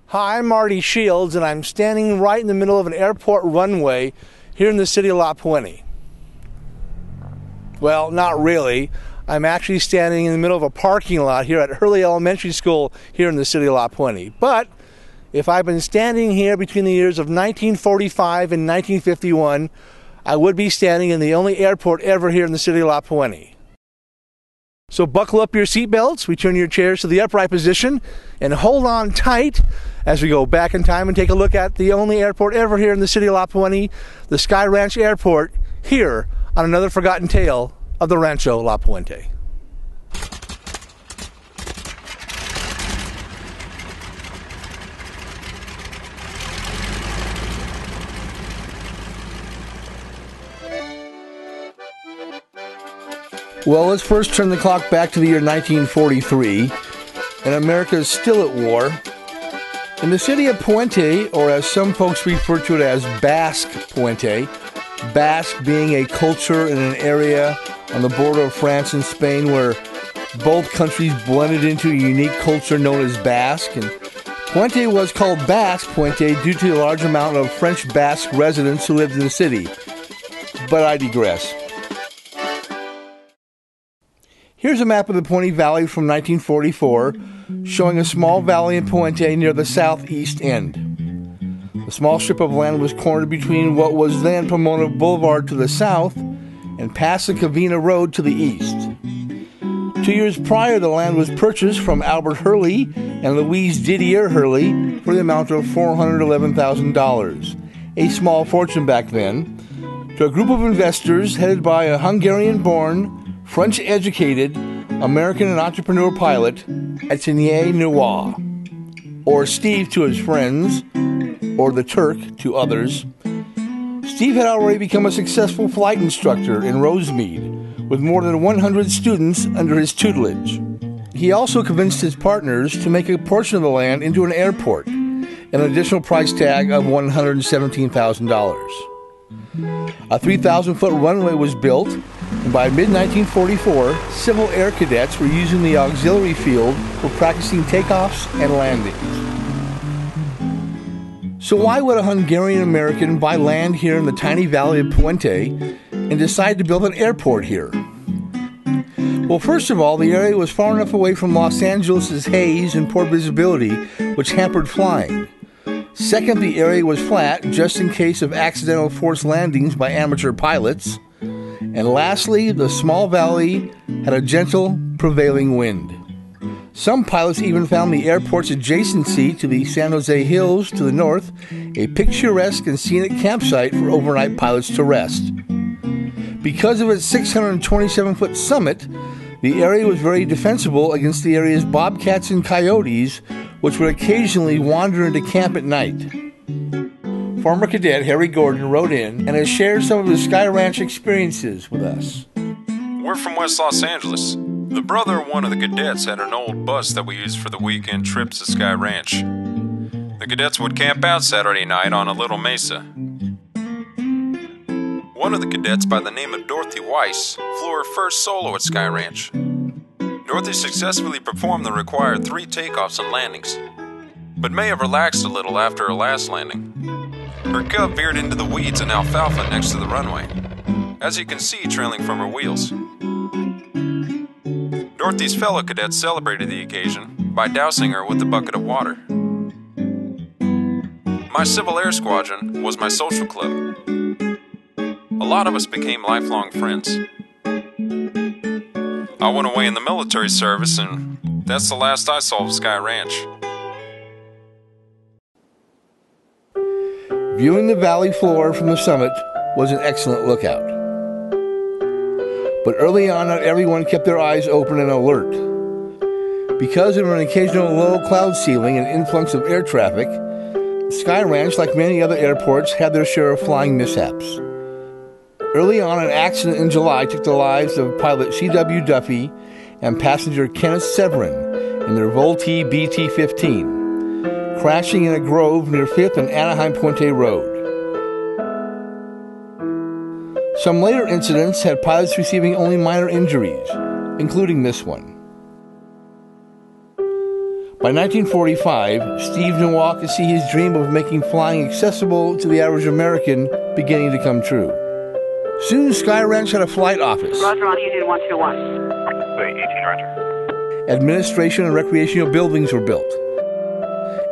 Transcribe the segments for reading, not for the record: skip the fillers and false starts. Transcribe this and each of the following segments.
Hi, I'm Marty Shields, and I'm standing right in the middle of an airport runway here in the city of La Puente. Well, not really. I'm actually standing in the middle of a parking lot here at Hurley Elementary School here in the city of La Puente. But if I've been standing here between the years of 1945 and 1951, I would be standing in the only airport ever here in the city of La Puente. So buckle up your seatbelts, return your chairs to the upright position, and hold on tight as we go back in time and take a look at the only airport ever here in the city of La Puente, the Sky Ranch Airport, here on another forgotten tale of the Rancho La Puente. Well, let's first turn the clock back to the year 1943, and America is still at war. In the city of Puente, or as some folks refer to it as Basque Puente, Basque being a culture in an area on the border of France and Spain where both countries blended into a unique culture known as Basque. And Puente was called Basque Puente due to the large amount of French Basque residents who lived in the city. But I digress. Here's a map of the Puente Valley from 1944, showing a small valley in Puente near the southeast end. The small strip of land was cornered between what was then Pomona Boulevard to the south and Paso Cavina Road to the east. 2 years prior, the land was purchased from Albert Hurley and Louise Didier Hurley for the amount of $411,000, a small fortune back then, to a group of investors headed by a Hungarian-born, French-educated American and entrepreneur pilot, Etienne Noir, or Steve to his friends, or the Turk to others. Steve had already become a successful flight instructor in Rosemead, with more than 100 students under his tutelage. He also convinced his partners to make a portion of the land into an airport, an additional price tag of $117,000. A 3,000-foot runway was built, and by mid-1944, Civil Air Cadets were using the auxiliary field for practicing takeoffs and landings. So why would a Hungarian-American buy land here in the tiny valley of Puente and decide to build an airport here? Well, first of all, the area was far enough away from Los Angeles' haze and poor visibility, which hampered flying. Second, the area was flat, just in case of accidental forced landings by amateur pilots. And lastly, the small valley had a gentle, prevailing wind. Some pilots even found the airport's adjacency to the San Jose Hills to the north a picturesque and scenic campsite for overnight pilots to rest. Because of its 627-foot summit, the area was very defensible against the area's bobcats and coyotes, which would occasionally wander into camp at night. Former cadet Harry Gordon wrote in and has shared some of his Sky Ranch experiences with us. We're from West Los Angeles. The brother of one of the cadets had an old bus that we used for the weekend trips to Sky Ranch. The cadets would camp out Saturday night on a little mesa. One of the cadets by the name of Dorothy Weiss flew her first solo at Sky Ranch. Dorothy successfully performed the required 3 takeoffs and landings, but may have relaxed a little after her last landing. Her Cub veered into the weeds and alfalfa next to the runway, as you can see trailing from her wheels. Dorothy's fellow cadets celebrated the occasion by dousing her with a bucket of water. My Civil Air Squadron was my social club. A lot of us became lifelong friends. I went away in the military service, and that's the last I saw of Sky Ranch. Viewing the valley floor from the summit was an excellent lookout. But early on, not everyone kept their eyes open and alert. Because of an occasional low cloud ceiling and influx of air traffic, Sky Ranch, like many other airports, had their share of flying mishaps. Early on, an accident in July took the lives of pilot C.W. Duffy and passenger Kenneth Severin in their Vultee BT-15, crashing in a grove near 5th and Anaheim Puente Road. Some later incidents had pilots receiving only minor injuries, including this one. By 1945, Steve Noir could see his dream of making flying accessible to the average American beginning to come true. Soon, Sky Ranch had a flight office. Roger, Union 121. Wait, 18, Roger. Administration and recreational buildings were built,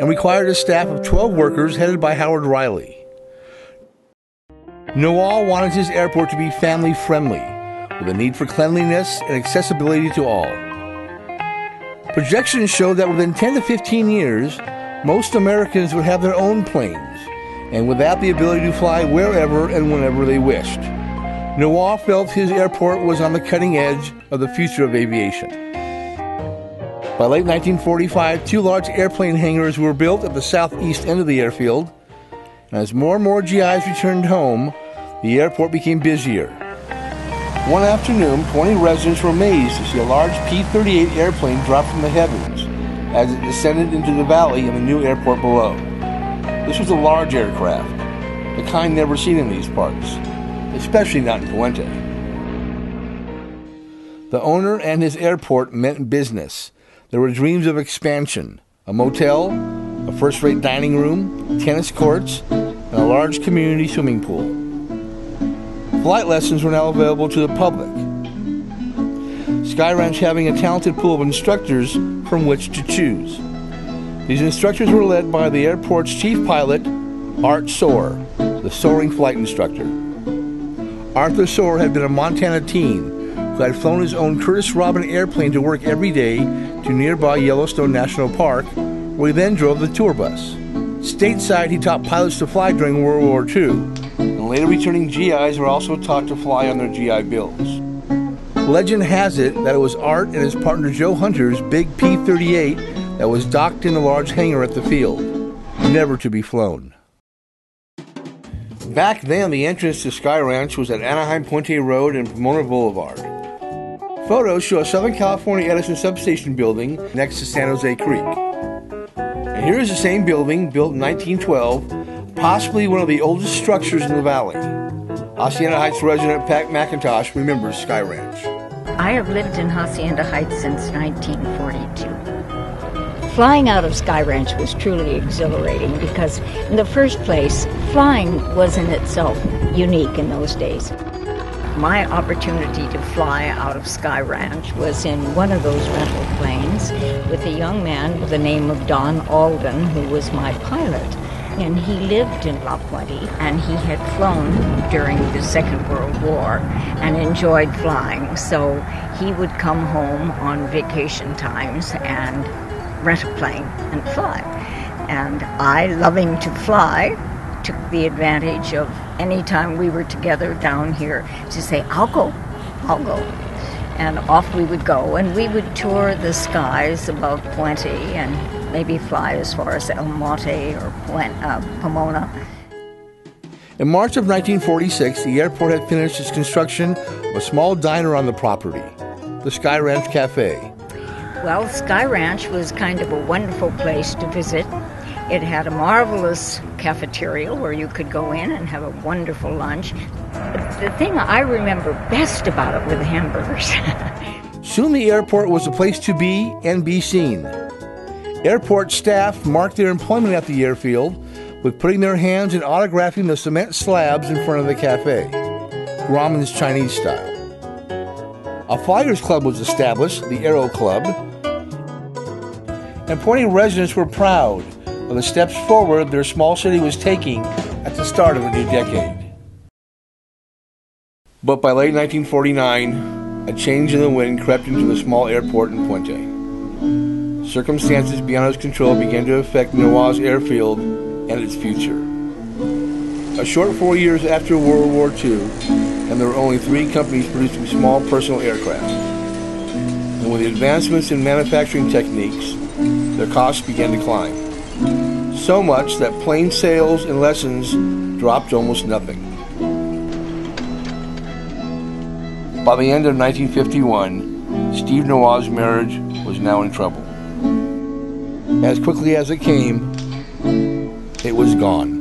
and required a staff of 12 workers headed by Howard Riley. Noir wanted his airport to be family-friendly, with a need for cleanliness and accessibility to all. Projections showed that within 10 to 15 years, most Americans would have their own planes, and would have the ability to fly wherever and whenever they wished. Noir felt his airport was on the cutting edge of the future of aviation. By late 1945, 2 large airplane hangars were built at the southeast end of the airfield, and as more and more GIs returned home, the airport became busier. One afternoon, 20 residents were amazed to see a large P-38 airplane drop from the heavens as it descended into the valley in the new airport below. This was a large aircraft, the kind never seen in these parts, especially not in Puente. The owner and his airport meant business. There were dreams of expansion, a motel, a first-rate dining room, tennis courts, and a large community swimming pool. Flight lessons were now available to the public, Sky Ranch having a talented pool of instructors from which to choose. These instructors were led by the airport's chief pilot, Art Soar, the soaring flight instructor. Arthur Soar had been a Montana teen who had flown his own Curtiss Robin airplane to work every day to nearby Yellowstone National Park, where he then drove the tour bus. Stateside, he taught pilots to fly during World War II, and later returning GIs were also taught to fly on their GI bills. Legend has it that it was Art and his partner Joe Hunter's big P-38 that was docked in a large hangar at the field, never to be flown. Back then, the entrance to Sky Ranch was at Anaheim Puente Road and Pomona Boulevard. Photos show a Southern California Edison substation building next to San Jose Creek. And here is the same building, built in 1912, possibly one of the oldest structures in the valley. Hacienda Heights resident Pat McIntosh remembers Sky Ranch. I have lived in Hacienda Heights since 1942. Flying out of Sky Ranch was truly exhilarating because, in the first place, flying was in itself unique in those days. My opportunity to fly out of Sky Ranch was in one of those rental planes with a young man with the name of Don Alden, who was my pilot. And he lived in La Puente, and he had flown during the Second World War and enjoyed flying. So he would come home on vacation times and rent a plane and fly. And I, loving to fly, took the advantage of any time we were together down here to say, I'll go. And off we would go, and we would tour the skies above Puente and maybe fly as far as El Monte or Pomona. In March of 1946, the airport had finished its construction of a small diner on the property, the Sky Ranch Cafe. Well, Sky Ranch was kind of a wonderful place to visit. It had a marvelous cafeteria where you could go in and have a wonderful lunch. The thing I remember best about it were the hamburgers. Soon the airport was a place to be and be seen. Airport staff marked their employment at the airfield with putting their hands in autographing the cement slabs in front of the cafe, Grauman's Chinese style. A flyers club was established, the Aero Club, and Puente residents were proud of the steps forward their small city was taking at the start of a new decade. But by late 1949, a change in the wind crept into the small airport in Puente. Circumstances beyond his control began to affect Noir's airfield and its future. A short 4 years after World War II, and there were only 3 companies producing small personal aircraft. And with the advancements in manufacturing techniques, their costs began to climb. So much that plane sales and lessons dropped to almost nothing. By the end of 1951, Steve Noir's marriage was now in trouble. As quickly as it came, it was gone.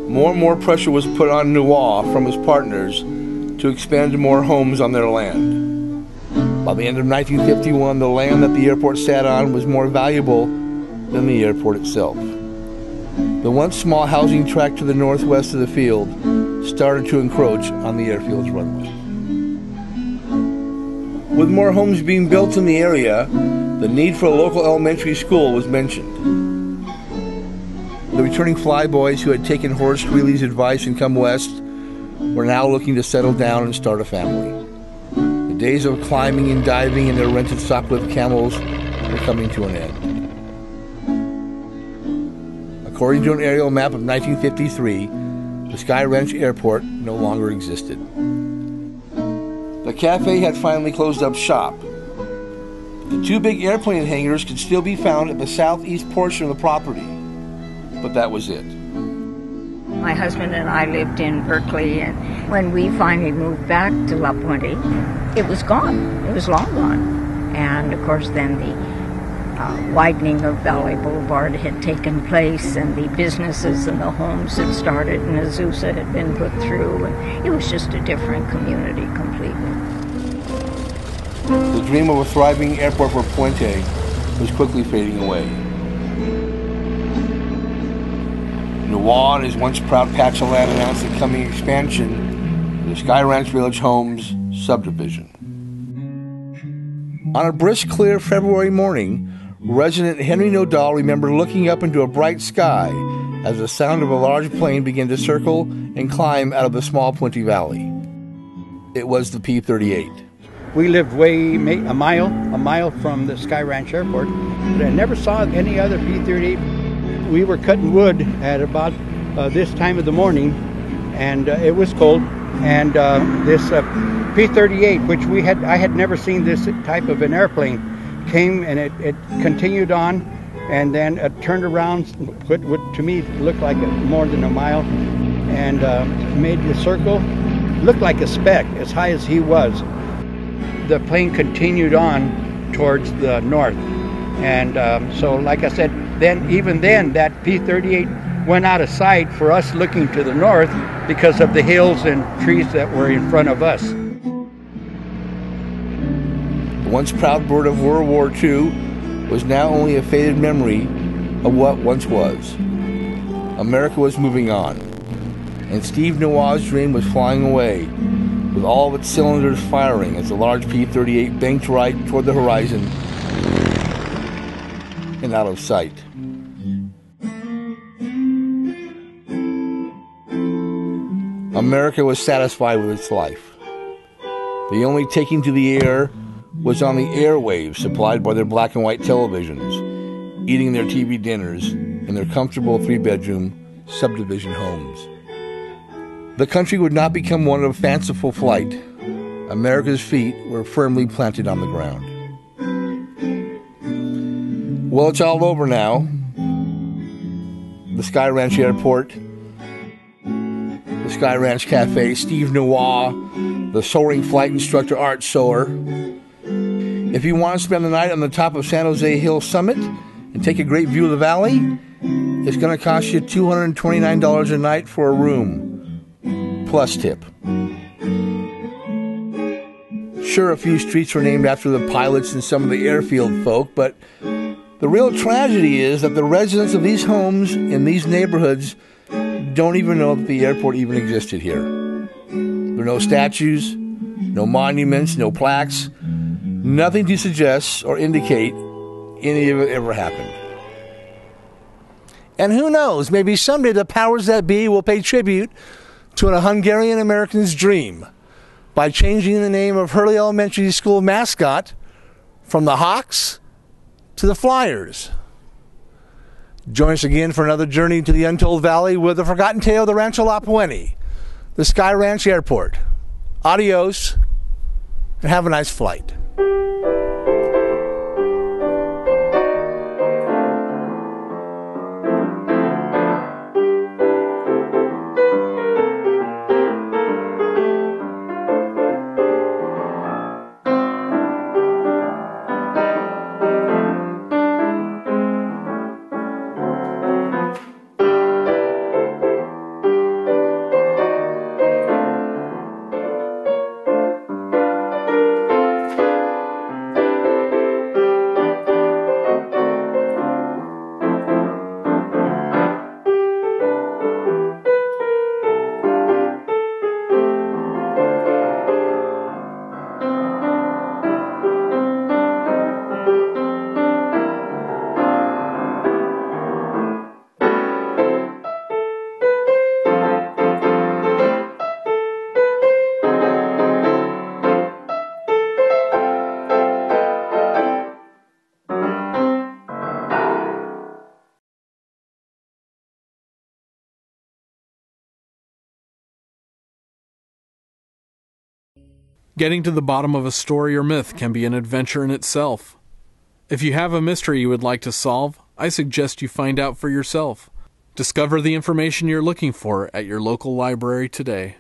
More and more pressure was put on Noir from his partners to expand to more homes on their land. By the end of 1951, the land that the airport sat on was more valuable than the airport itself. The once small housing tract to the northwest of the field started to encroach on the airfield's runway. With more homes being built in the area, the need for a local elementary school was mentioned. The returning flyboys who had taken Horace Greeley's advice and come west were now looking to settle down and start a family. The days of climbing and diving in their rented Sopwith Camels were coming to an end. According to an aerial map of 1953, the Sky Ranch Airport no longer existed. The cafe had finally closed up shop. The two big airplane hangars could still be found at the southeast portion of the property, but that was it. My husband and I lived in Berkeley, and when we finally moved back to La Puente, it was gone. It was long gone. And of course then the widening of Valley Boulevard had taken place, and the businesses and the homes had started, and Azusa had been put through, and it was just a different community completely. The dream of a thriving airport for Puente was quickly fading away. Noir and his once proud patch of land announced the coming expansion of the Sky Ranch Village Homes subdivision. On a brisk, clear February morning, resident Henry Nodal remembered looking up into a bright sky as the sound of a large plane began to circle and climb out of the small Puente Valley. It was the P-38. We lived a mile from the Sky Ranch Airport, but I never saw any other P-38. We were cutting wood at about this time of the morning, and it was cold. And this P-38, which I had never seen this type of an airplane, came and it continued on, and then it turned around, what to me looked like more than a mile, and made the circle. Looked like a speck, as high as he was. The plane continued on towards the north, and so like I said, even then that P-38 went out of sight for us looking to the north because of the hills and trees that were in front of us. The once proud bird of World War II was now only a faded memory of what once was. America was moving on, and Steve Noir's dream was flying away, with all of its cylinders firing as the large P-38 banked right toward the horizon and out of sight. America was satisfied with its life. The only taking to the air was on the airwaves supplied by their black and white televisions, eating their TV dinners in their comfortable 3-bedroom subdivision homes. The country would not become one of fanciful flight. America's feet were firmly planted on the ground. Well, it's all over now. The Sky Ranch Airport, the Sky Ranch Cafe, Steve Noir, the soaring flight instructor Art Soar. If you want to spend the night on the top of San Jose Hill Summit and take a great view of the valley, it's going to cost you $229 a night for a room, plus tip. Sure, a few streets were named after the pilots and some of the airfield folk, but the real tragedy is that the residents of these homes in these neighborhoods don't even know that the airport even existed here. There are no statues, no monuments, no plaques, nothing to suggest or indicate any of it ever happened. And who knows, maybe someday the powers that be will pay tribute to a Hungarian American's dream by changing the name of Hurley Elementary School mascot from the Hawks to the Flyers. Join us again for another journey to the Untold Valley with the forgotten tale of the Rancho La Puente, the Sky Ranch Airport. Adios, and have a nice flight. Getting to the bottom of a story or myth can be an adventure in itself. If you have a mystery you would like to solve, I suggest you find out for yourself. Discover the information you're looking for at your local library today.